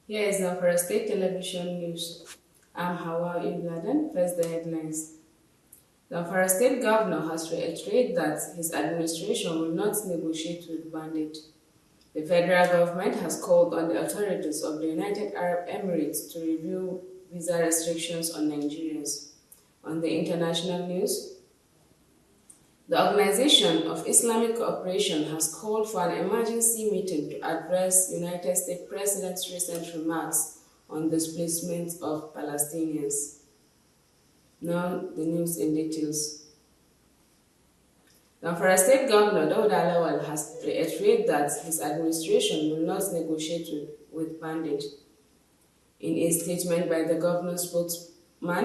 Here is Zamfara State Television News. I'm Hawa Ibladan. First, the headlines. Zamfara State Governor has reiterated that his administration will not negotiate with bandits. The federal government has called on the authorities of the United Arab Emirates to review visa restrictions on Nigerians. On the international news, the Organization of Islamic Cooperation has called for an emergency meeting to address United States President's recent remarks on displacement of Palestinians. Now, the news in details. Zamfara State Governor Lawal has reiterated that his administration will not negotiate with bandits. In a statement by the governor's spokesman,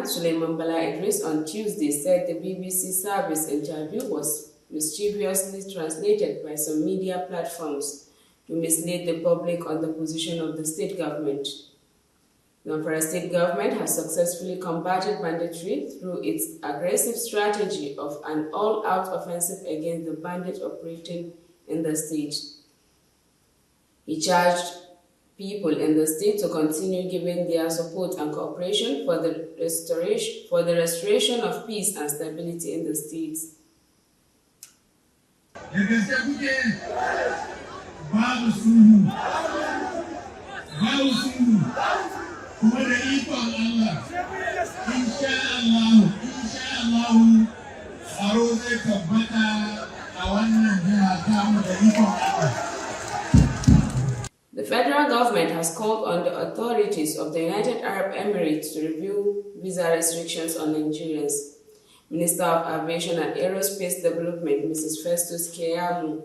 Suleiman Bala Idris, on Tuesday said the BBC service interview was mischievously translated by some media platforms to mislead the public on the position of the state government. The Zamfara state government has successfully combated banditry through its aggressive strategy of an all-out offensive against the bandits operating in the state. He charged people in the state to continue giving their support and cooperation for the restoration of peace and stability in the state. The federal government has called on the authorities of the United Arab Emirates to review visa restrictions on Nigerians. Minister of Aviation and Aerospace Development, Mrs. Festus Keyamo,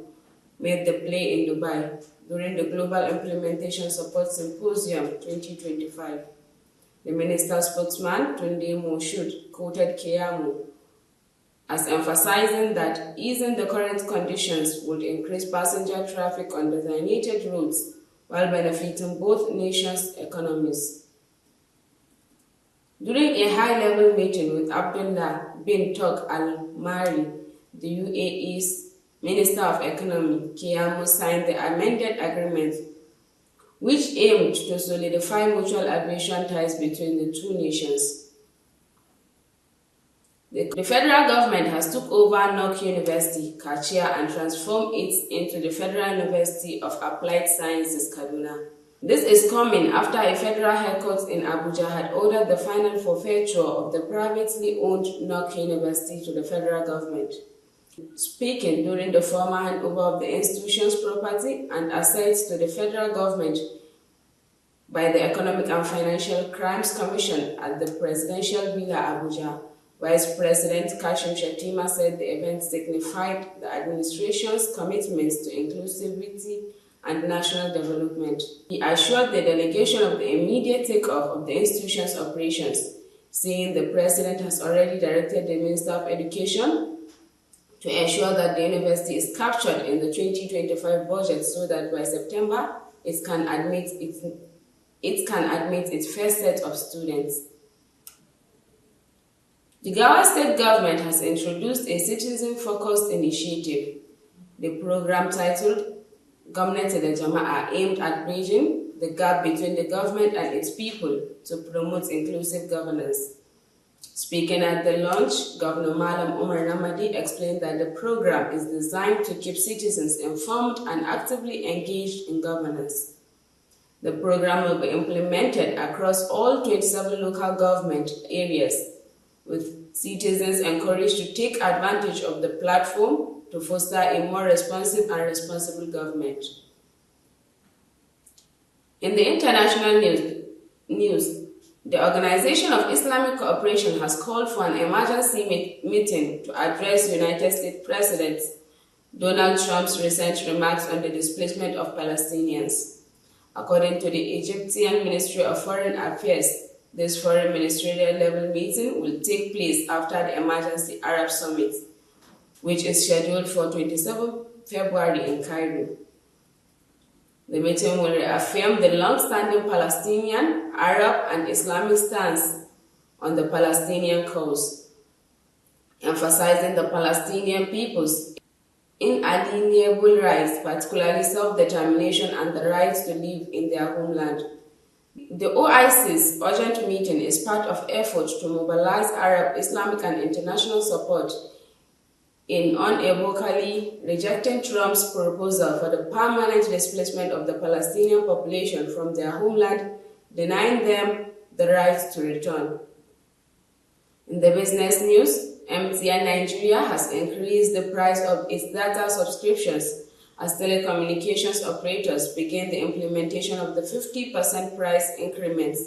made the play in Dubai during the Global Implementation Support Symposium 2025. The minister's spokesman, Tunde Moshood, quoted Keyamo as emphasizing that easing the current conditions would increase passenger traffic on designated routes while benefiting both nations' economies. During a high-level meeting with Abdullah bin Tok Al Mari, the UAE's Minister of Economy, Keyamo signed the amended agreement, which aimed to solidify mutual aviation ties between the two nations. The federal government has took over Nok University, Kachia, and transformed it into the Federal University of Applied Sciences, Kaduna. This is coming after a federal high court in Abuja had ordered the final forfeiture of the privately owned Nok University to the federal government. Speaking during the formal handover of the institution's property and assets to the federal government by the Economic and Financial Crimes Commission at the Presidential Villa, Abuja, Vice President Kashim Shettima said the event signified the administration's commitments to inclusivity and national development. He assured the delegation of the immediate takeoff of the institution's operations, saying the president has already directed the Minister of Education to ensure that the university is captured in the 2025 budget so that by September it can admit its first set of students. The Gawa state government has introduced a citizen-focused initiative. The program, titled Government to the Jama'a, aimed at bridging the gap between the government and its people to promote inclusive governance. Speaking at the launch, Governor Malam Umar Namadi explained that the program is designed to keep citizens informed and actively engaged in governance. The program will be implemented across all 27 local government areas, with citizens encouraged to take advantage of the platform to foster a more responsive and responsible government. In the international news, the Organization of Islamic Cooperation has called for an emergency meeting to address United States President Donald Trump's recent remarks on the displacement of Palestinians. According to the Egyptian Ministry of Foreign Affairs, this foreign ministerial level meeting will take place after the Emergency Arab Summit, which is scheduled for 27 February in Cairo. The meeting will reaffirm the long-standing Palestinian, Arab, and Islamic stance on the Palestinian cause, emphasizing the Palestinian people's inalienable rights, particularly self-determination and the right to live in their homeland. The OIC's urgent meeting is part of efforts to mobilize Arab, Islamic and international support in unequivocally rejecting Trump's proposal for the permanent displacement of the Palestinian population from their homeland, denying them the right to return. In the business news, MTN Nigeria has increased the price of its data subscriptions as telecommunications operators begin the implementation of the 50% price increments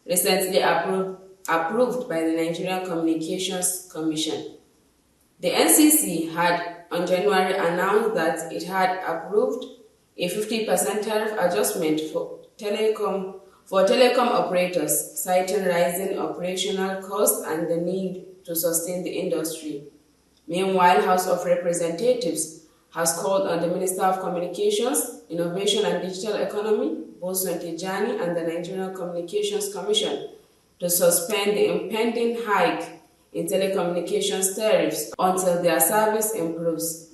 recently approved by the Nigerian Communications Commission. The NCC had on January announced that it had approved a 50% tariff adjustment for telecom operators, citing rising operational costs and the need to sustain the industry. Meanwhile, House of Representatives has called on the Minister of Communications, Innovation and Digital Economy, Bosun Tijani, and the Nigerian Communications Commission to suspend the impending hike in telecommunications tariffs until their service improves.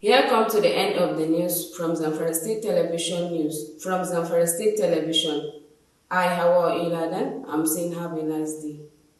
Here come to the end of the news from Zamfara State Television News. From Zamfara State Television, I, Hawa Iladan, I'm saying have a nice day.